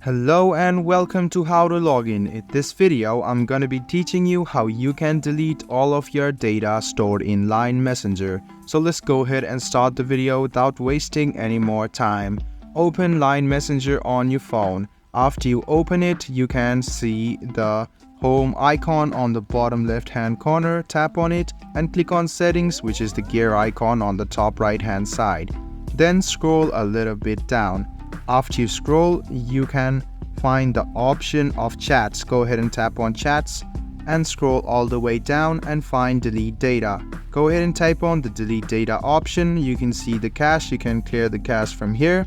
Hello and welcome to How to Login. In this video, I'm gonna be teaching you how you can delete all of your data stored in Line Messenger. So let's go ahead and start the video without wasting any more time. Open Line Messenger on your phone. After you open it, you can see the home icon on the bottom left hand corner. Tap on it and click on settings, which is the gear icon on the top right hand side. Then scroll a little bit down. After you scroll, you can find the option of chats. Go ahead and tap on chats and scroll all the way down and find delete data. Go ahead and type on the delete data option. You can see the cache. You can clear the cache from here.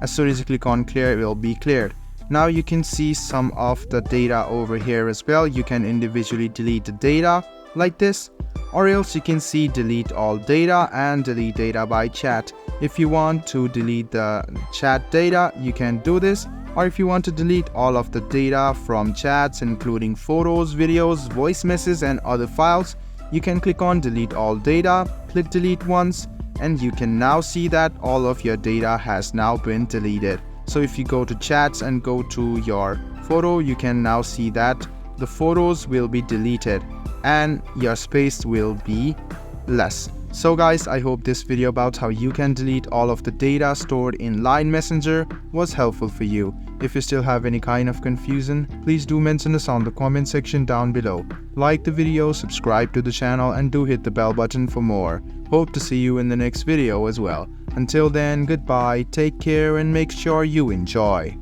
As soon as you click on clear, it will be cleared. Now you can see some of the data over here as well. You can individually delete the data like this, or else you can see delete all data and delete data by chat. If you want to delete the chat data, you can do this, or if you want to delete all of the data from chats including photos, videos, voice messages and other files, you can click on delete all data, click delete once, and you can now see that all of your data has now been deleted. So if you go to chats and go to your photo, you can now see that the photos will be deleted and your space will be less. So guys, I hope this video about how you can delete all of the data stored in Line Messenger was helpful for you. If you still have any kind of confusion, please do mention us on the comment section down below. Like the video, subscribe to the channel and do hit the bell button for more. Hope to see you in the next video as well. Until then, goodbye, take care and make sure you enjoy.